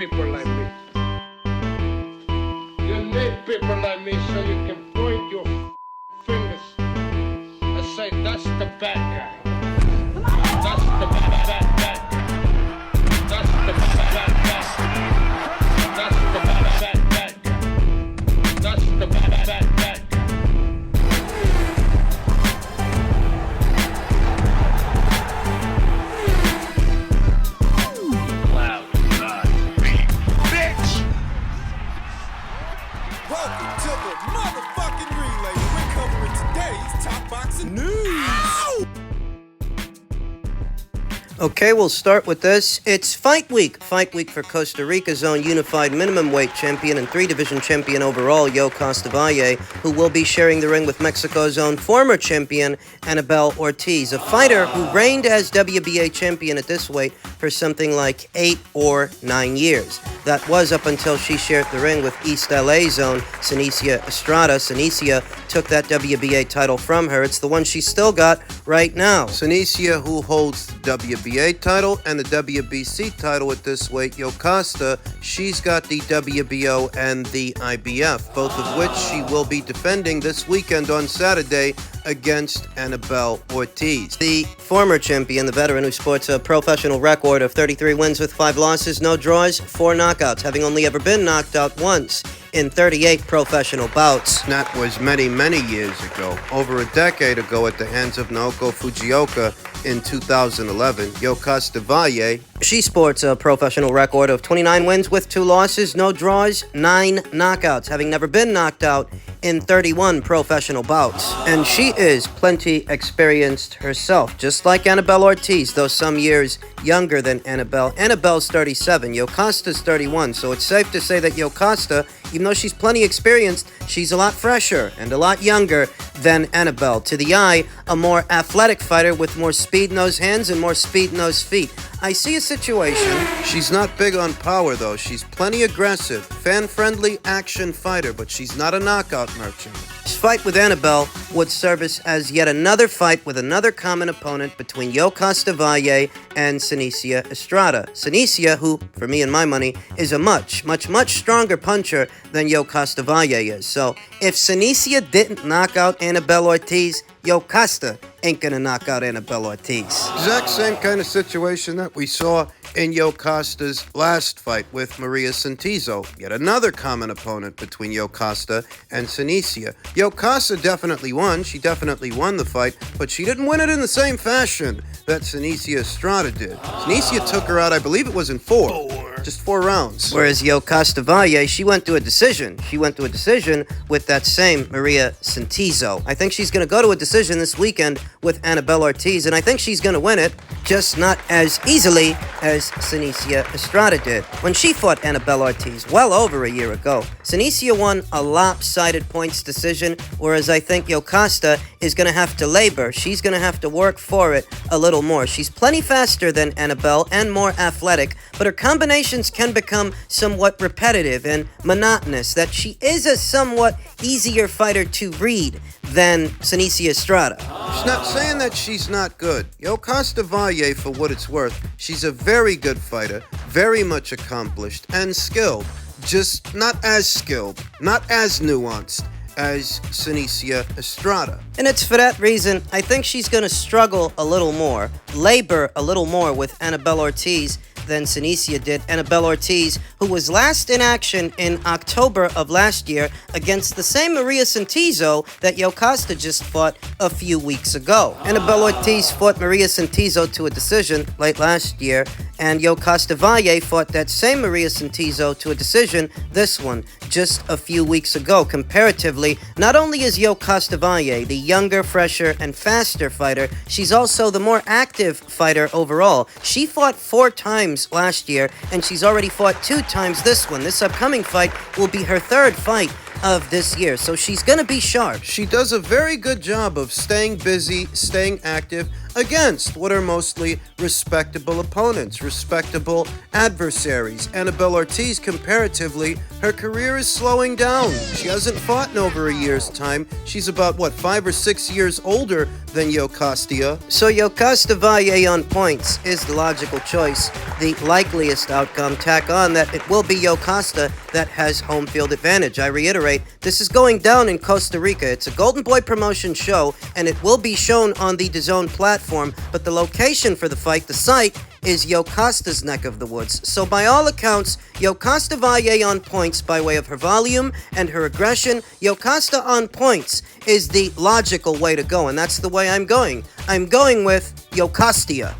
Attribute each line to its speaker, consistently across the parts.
Speaker 1: people like me. You need people like me so you can point your fingers and say, that's the bad guy. That's the bad guy. That's the bad guy. That's the bad guy. That's the bad guy.
Speaker 2: Welcome to the motherfucking relay. We're covering today's top boxing news. Ow!
Speaker 3: Okay, we'll start with this. It's Fight Week. Fight Week for Costa Rica's own unified minimum weight champion and 3-division champion overall, Yocasita Valle, who will be sharing the ring with Mexico's own former champion, Annabelle Ortiz, a fighter who reigned as WBA champion at this weight for something like 8 or 9 years. That was up until she shared the ring with East LA's own Senicia Estrada. Senicia took that WBA title from her. It's the one she still got right now. Senicia, who holds the WBA title and the WBC title at this weight. Yocasita, she's got the WBO and the IBF, both of which she will be defending this weekend on Saturday against Annabelle Ortiz. The former champion, the veteran who sports a professional record of 33 wins with 5 losses, no draws, 4 knockouts, having only ever been knocked out once in 38 professional bouts. That was many, many years ago, over a decade ago at the hands of Naoko Fujioka in 2011. Yocasita Valle, she sports a professional record of 29 wins with 2 losses, no draws, 9 knockouts, having never been knocked out in 31 professional bouts. And she is plenty experienced herself, just like Annabelle Ortiz, though some years younger than Annabelle. Annabelle's 37, Yocasita's 31, so it's safe to say that Yocasita, even though she's plenty experienced, she's a lot fresher and a lot younger than Annabelle. To the eye, a more athletic fighter with more speed in those hands and more speed in those feet. I see a situation. She's not big on power, though. She's plenty aggressive, fan-friendly action fighter, but she's not a knockout merchant. This fight with Annabelle would service as yet another fight with another common opponent between Yocasita Valle and Senicia Estrada. Senicia, who, for me and my money, is a much stronger puncher than Yocasita Valle is. So, if Senicia didn't knock out Annabelle Ortiz, Yocasita ain't gonna knock out Annabelle Ortiz. Exact same kind of situation that we saw in Yocasita's last fight with Maria Santizo. Yet another common opponent between Yocasita and Senicia. Yocasita definitely won. She definitely won the fight, but she didn't win it in the same fashion that Senicia Estrada did. Senicia took her out, I believe it was in 4. Just 4 rounds. Whereas Yocasita Valle, she went to a decision. She went to a decision with that same Maria Santizo. I think she's going to go to a decision this weekend with Annabelle Ortiz, and I think she's going to win it, just not as easily as Senicia Estrada did when she fought Annabelle Ortiz well over a year ago. Senicia won a lopsided points decision, whereas I think Yocasita is going to have to labor. She's going to have to work for it a little more. She's plenty faster than Annabelle and more athletic, but her combinations can become somewhat repetitive and monotonous, that she is a somewhat easier fighter to read than Senicia Estrada. She's not saying that she's not good. Yocasita Valle, for what it's worth, she's a very good fighter, very much accomplished and skilled, just not as skilled, not as nuanced as Senicia Estrada. And it's for that reason I think she's going to struggle a little more, labor a little more with Annabelle Ortiz than Senicia did. Annabelle Ortiz, who was last in action in October of last year against the same Maria Santizo that Yocasita just fought a few weeks ago. Annabelle Ortiz fought Maria Santizo to a decision late last year, and Yocasita Valle fought that same Maria Santizo to a decision, this one, just a few weeks ago. Comparatively, not only is Yocasita Valle the younger, fresher, and faster fighter, she's also the more active fighter overall. She fought 4 times last year, and she's already fought 2 times this one. This upcoming fight will be her 3rd fight of this year, so she's gonna be sharp. She does a very good job of staying busy, staying active against what are mostly respectable opponents, respectable adversaries. Annabelle Ortiz, comparatively, her career is slowing down. She hasn't fought in over a year's time. She's about, 5 or 6 years older than Yocasita. So Yocasta Valle on points is the logical choice. The likeliest outcome, tack on that it will be Yocasta that has home field advantage. I reiterate, this is going down in Costa Rica. It's a Golden Boy promotion show, and it will be shown on the DAZN platform, but the location for the fight, the site, is Yocasta's neck of the woods. So by all accounts, Yocasta Valle on points by way of her volume and her aggression. Yocasta on points is the logical way to go, and that's the way I'm going. I'm going with Yocastia.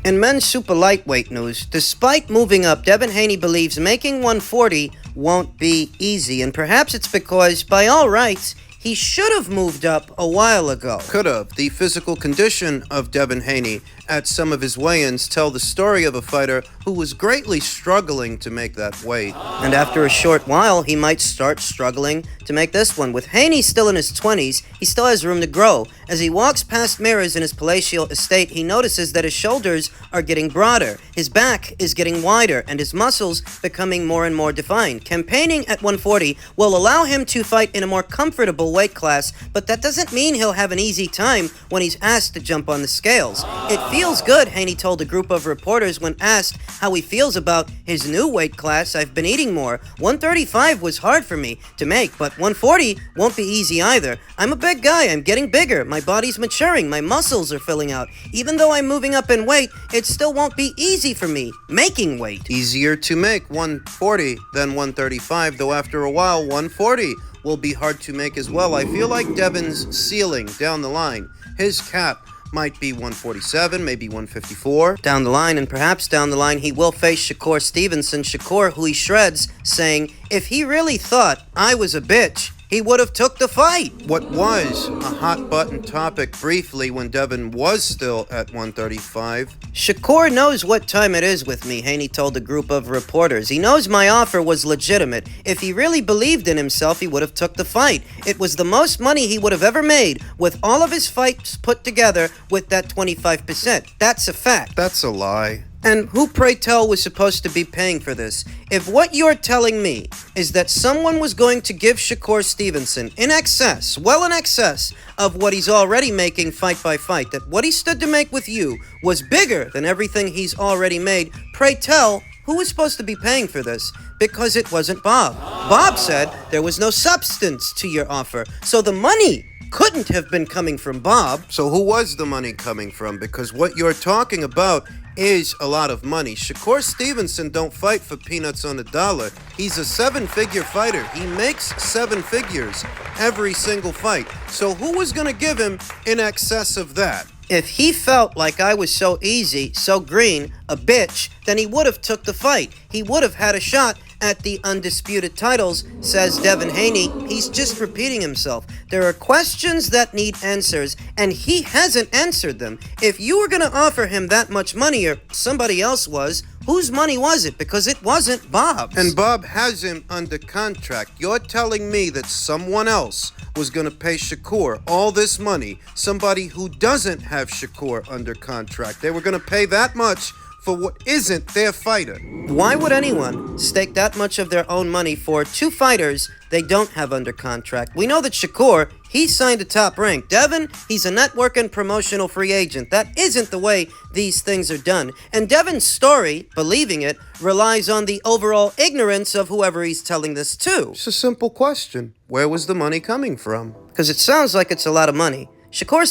Speaker 3: In men's super lightweight news, despite moving up, Devon Haney believes making 140 won't be easy, and perhaps it's because, by all rights, he should have moved up a while ago. Could have. The physical condition of Devon Haney at some of his weigh-ins tell the story of a fighter who was greatly struggling to make that weight. And after a short while, he might start struggling to make this one. With Haney still in his 20s, he still has room to grow. As he walks past mirrors in his palatial estate, he notices that his shoulders are getting broader, his back is getting wider, and his muscles becoming more and more defined. Campaigning at 140 will allow him to fight in a more comfortable weight class, but that doesn't mean he'll have an easy time when he's asked to jump on the scales. It feels good, Haney told a group of reporters when asked how he feels about his new weight class. I've been eating more. 135 was hard for me to make, but 140 won't be easy either. I'm a big guy. I'm getting bigger. My body's maturing. My muscles are filling out. Even though I'm moving up in weight, it still won't be easy for me making weight. Easier to make 140 than 135, though after a while, 140 will be hard to make as well. I feel like Devon's ceiling down the line, his cap, might be 147, maybe 154 down the line, and perhaps down the line he will face Shakur Stevenson. Shakur, who he shreds, saying, if he really thought I was a bitch, he would have took the fight. What was a hot button topic briefly when Devon was still at 135. Shakur knows what time it is with me, Haney told a group of reporters. He knows my offer was legitimate. If he really believed in himself, he would have took the fight. It was the most money he would have ever made with all of his fights put together with that 25%. That's a fact. That's a lie. And who, pray tell, was supposed to be paying for this? If what you're telling me is that someone was going to give Shakur Stevenson in excess, well in excess of what he's already making fight by fight, that what he stood to make with you was bigger than everything he's already made, pray tell, who was supposed to be paying for this? Because it wasn't Bob. Bob said there was no substance to your offer, so the money couldn't have been coming from Bob. So who was the money coming from? Because what you're talking about is a lot of money. Shakur Stevenson don't fight for peanuts on the dollar. He's a seven-figure fighter. He makes seven figures every single fight. So who was going to give him in excess of that? If he felt like I was so easy, so green, a bitch, then he would have took the fight. He would have had a shot at the undisputed titles, says Devon Haney. He's just repeating himself. There are questions that need answers, and he hasn't answered them. If you were going to offer him that much money, or somebody else was, whose money was it? Because it wasn't Bob's. And Bob has him under contract. You're telling me that someone else was going to pay Shakur all this money, somebody who doesn't have Shakur under contract. They were going to pay that much for what isn't their fighter. Why would anyone stake that much of their own money for two fighters they don't have under contract? We know that Shakur, he signed a top rank. Devon, he's a network and promotional free agent. That isn't the way these things are done. And Devon's story, believing it, relies on the overall ignorance of whoever he's telling this to. It's a simple question. Where was the money coming from? Because it sounds like it's a lot of money. Shakur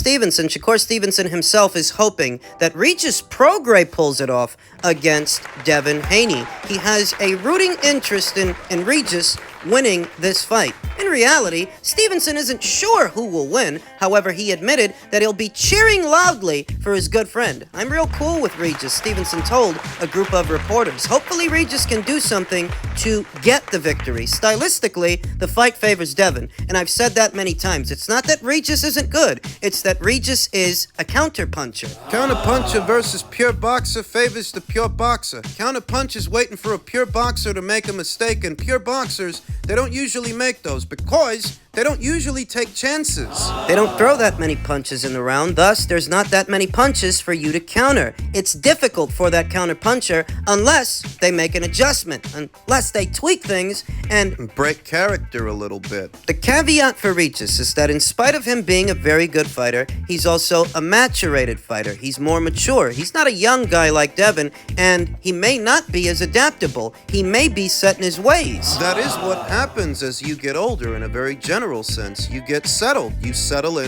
Speaker 3: Stevenson himself is hoping that Regis Prograis pulls it off against Devon Haney. He has a rooting interest in Regis winning this fight. In reality, Stevenson isn't sure who will win. However, he admitted that he'll be cheering loudly for his good friend. I'm real cool with Regis, Stevenson told a group of reporters. Hopefully, Regis can do something to get the victory. Stylistically, the fight favors Devon, and I've said that many times. It's not that Regis isn't good, it's that Regis is a counterpuncher. Counterpuncher versus pure boxer favors the pure boxer. Counterpunch is waiting for a pure boxer to make a mistake, and pure boxers, they don't usually make those because
Speaker 4: They don't usually take chances.
Speaker 3: They don't throw that many punches in the round, thus there's not that many punches for you to counter. It's difficult for that counter puncher unless they make an adjustment, unless they tweak things and
Speaker 4: break character a little bit.
Speaker 3: The caveat for Regis is that in spite of him being a very good fighter, he's also a maturated fighter. He's more mature. He's not a young guy like Devon, and he may not be as adaptable. He may be set in his ways.
Speaker 4: That is what happens as you get older in a very general sense. You get settled. You settle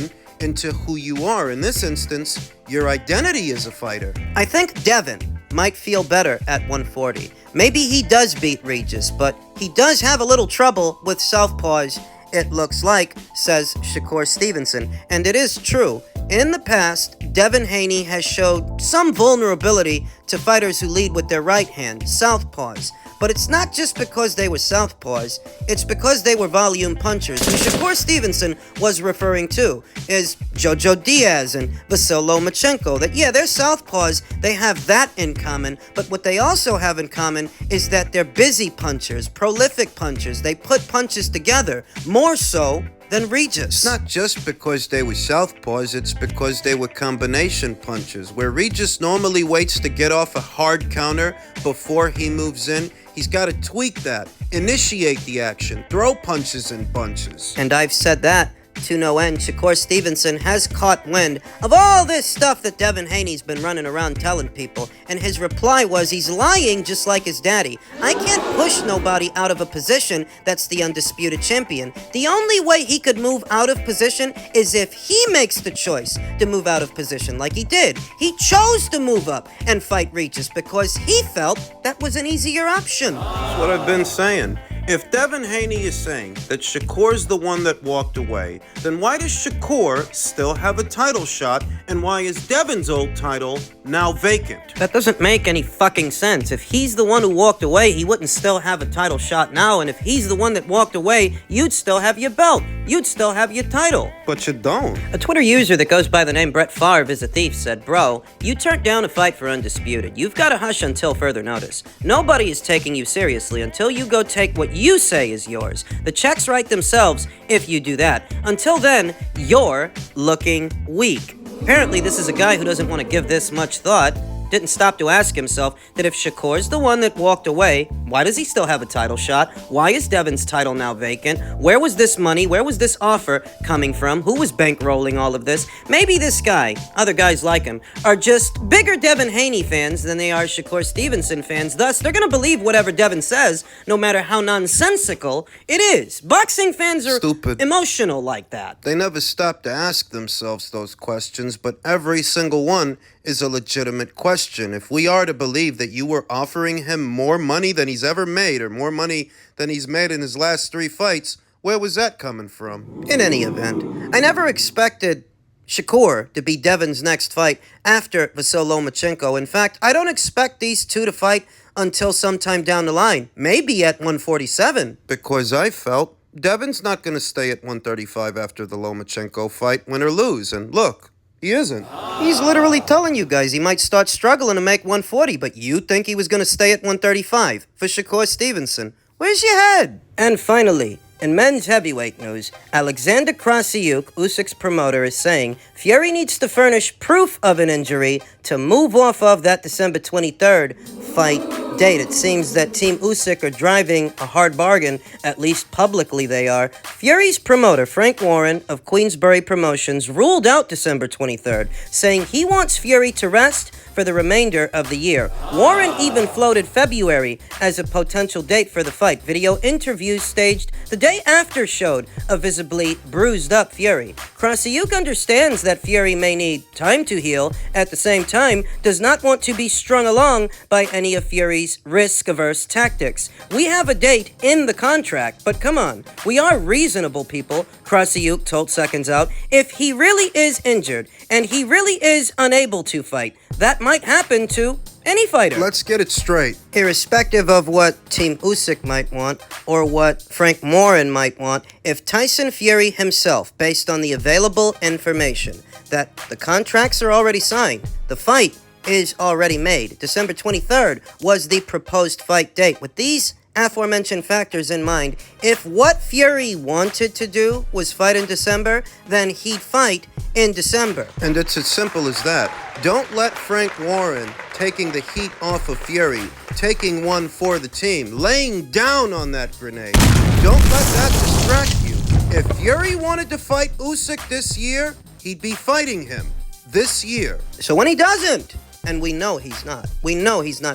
Speaker 4: into who you are. In this instance, your identity as a fighter.
Speaker 3: I think Devon might feel better at 140. Maybe he does beat Regis, but he does have a little trouble with southpaws, it looks like, says Shakur Stevenson. And it is true. In the past, Devon Haney has showed some vulnerability to fighters who lead with their right hand, southpaws. But it's not just because they were southpaws, it's because they were volume punchers. Who Shakur Stevenson was referring to is Jojo Diaz and Vasyl Lomachenko. That, yeah, they're southpaws, they have that in common, but what they also have in common is that they're busy punchers, prolific punchers. They put punches together, more so than Regis.
Speaker 4: It's not just because they were southpaws, it's because they were combination punchers. Where Regis normally waits to get off a hard counter before he moves in, he's got to tweak that, initiate the action, throw punches in bunches.
Speaker 3: And I've said that to no end. Shakur Stevenson has caught wind of all this stuff that Devon Haney's been running around telling people, and his reply was he's lying just like his daddy. I can't push nobody out of a position that's the undisputed champion. The only way he could move out of position is if he makes the choice to move out of position like he did. He chose to move up and fight Regis because he felt that was an easier option.
Speaker 4: That's what I've been saying. If Devon Haney is saying that Shakur's the one that walked away, then why does Shakur still have a title shot, and why is Devon's old title now vacant?
Speaker 3: That doesn't make any fucking sense. If he's the one who walked away, he wouldn't still have a title shot now, and if he's the one that walked away, you'd still have your belt. You'd still have your title.
Speaker 4: But you don't.
Speaker 3: A Twitter user that goes by the name Brett Favre is a thief said, "Bro, you turned down a fight for Undisputed. You've got to hush until further notice. Nobody is taking you seriously until you go take what you say is yours. The checks write themselves if you do that. Until then, you're looking weak." Apparently, this is a guy who doesn't want to give this much thought. Didn't stop to ask himself that if Shakur's the one that walked away, why does he still have a title shot? Why is Devon's title now vacant? Where was this money? Where was this offer coming from? Who was bankrolling all of this? Maybe this guy, other guys like him, are just bigger Devon Haney fans than they are Shakur Stevenson fans. Thus, they're gonna believe whatever Devon says, no matter how nonsensical it is. Boxing fans are
Speaker 4: stupid,
Speaker 3: emotional like that.
Speaker 4: They never stop to ask themselves those questions, but every single one is a legitimate question. If we are to believe that you were offering him more money than he's ever made, or more money than he's made in his last 3 fights, where was that coming from?
Speaker 3: In any event, I never expected Shakur to be Devon's next fight after Vasyl Lomachenko. In fact, I don't expect these two to fight until sometime down the line, maybe at 147.
Speaker 4: Because I felt Devon's not going to stay at 135 after the Lomachenko fight, win or lose, and look, he isn't.
Speaker 3: He's literally telling you guys he might start struggling to make 140, but you think he was going to stay at 135 for Shakur Stevenson. Where's your head? And finally, in men's heavyweight news, Alexander Krassyuk, Usyk's promoter, is saying Fury needs to furnish proof of an injury to move off of that December 23rd fight date. It seems that Team Usyk are driving a hard bargain, at least publicly they are. Fury's promoter, Frank Warren of Queensberry Promotions, ruled out December 23rd, saying he wants Fury to rest for the remainder of the year. Warren even floated February as a potential date for the fight. Video interviews staged the day after showed a visibly bruised up Fury. Krassyuk understands that Fury may need time to heal, at the same time does not want to be strung along by any of Fury's risk-averse tactics. We have a date in the contract, but come on, we are reasonable people, Krassyuk told Seconds Out. If he really is injured and he really is unable to fight, that might happen to any fighter.
Speaker 4: Let's get it straight.
Speaker 3: Irrespective of what Team Usyk might want or what Frank Warren might want, if Tyson Fury himself, based on the available information, that the contracts are already signed, the fight is already made. December 23rd was the proposed fight date. With these aforementioned factors in mind, if what Fury wanted to do was fight in December, then he'd fight in December.
Speaker 4: And it's as simple as that. Don't let Frank Warren taking the heat off of Fury, taking one for the team, laying down on that grenade. Don't let that distract you. If Fury wanted to fight Usyk this year, he'd be fighting him this year.
Speaker 3: So when he doesn't, and we know he's not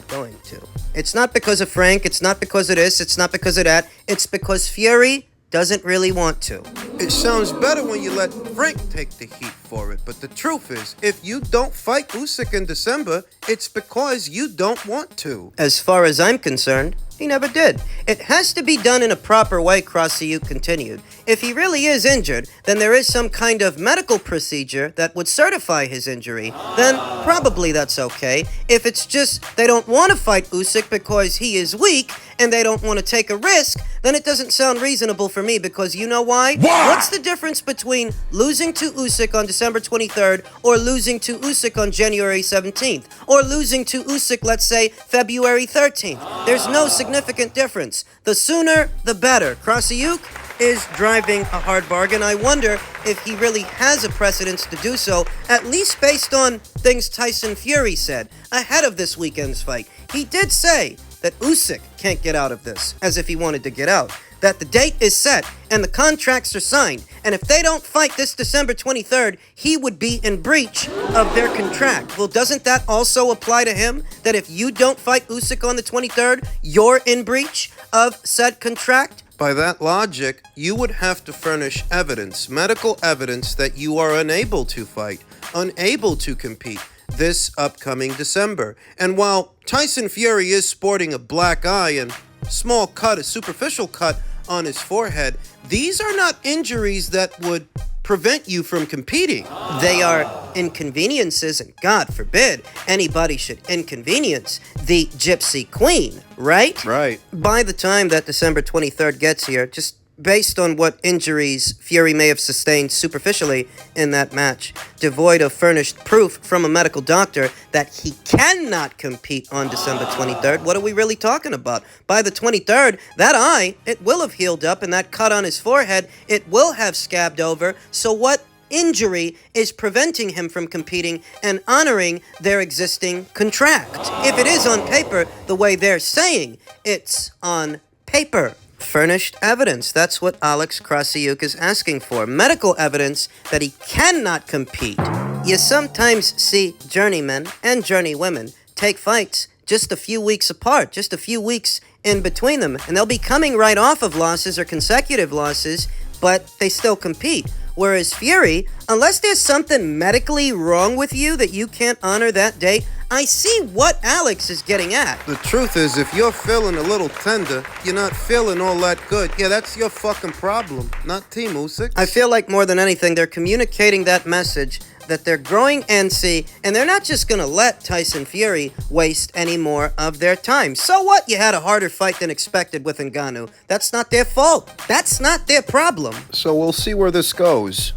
Speaker 3: going to. It's not because of Frank, it's not because of this, it's not because of that, it's because Fury doesn't really want to.
Speaker 4: It sounds better when you let Frank take the heat for it, but the truth is, if you don't fight Usyk in December, it's because you don't want to.
Speaker 3: As far as I'm concerned, he never did. It has to be done in a proper way, Krassyuk continued. If he really is injured, then there is some kind of medical procedure that would certify his injury. Then probably that's okay. If it's just they don't want to fight Usyk because he is weak and they don't want to take a risk, then it doesn't sound reasonable for me because you know why? What's the difference between losing to Usyk on December 23rd or losing to Usyk on January 17th? Or losing to Usyk, let's say, February 13th? There's no significant difference. The sooner, the better. Krassyuk is driving a hard bargain. I wonder if he really has a precedence to do so, at least based on things Tyson Fury said ahead of this weekend's fight. He did say that Usyk can't get out of this, as if he wanted to get out. That the date is set and the contracts are signed, and if they don't fight this December 23rd, he would be in breach of their contract. Well, doesn't that also apply to him? That if you don't fight Usyk on the 23rd, you're in breach of said contract?
Speaker 4: By that logic, you would have to furnish evidence, medical evidence that you are unable to fight, unable to compete this upcoming December. And while Tyson Fury is sporting a black eye and small cut, a superficial cut on his forehead, these are not injuries that would prevent you from competing.
Speaker 3: They are inconveniences, and God forbid anybody should inconvenience the Gypsy Queen, right?
Speaker 4: Right.
Speaker 3: By the time that December 23rd gets here, just based on what injuries Fury may have sustained superficially in that match, devoid of furnished proof from a medical doctor that he cannot compete on December 23rd, what are we really talking about? By the 23rd, that eye, it will have healed up, and that cut on his forehead, it will have scabbed over. So what injury is preventing him from competing and honoring their existing contract? If it is on paper, the way they're saying it's on paper. Furnished evidence. That's what Alex Krassyuk is asking for. Medical evidence that he cannot compete. You sometimes see journeymen and journeywomen take fights just a few weeks apart, just a few weeks in between them, and they'll be coming right off of losses or consecutive losses, but they still compete. Whereas Fury, unless there's something medically wrong with you that you can't honor that date, I see what Alex is getting at.
Speaker 4: The truth is, if you're feeling a little tender, you're not feeling all that good, yeah, that's your fucking problem, not Team Usyk.
Speaker 3: I feel like more than anything, they're communicating that message that they're growing antsy, and they're not just going to let Tyson Fury waste any more of their time. So what? You had a harder fight than expected with Ngannou. That's not their fault. That's not their problem.
Speaker 4: So we'll see where this goes.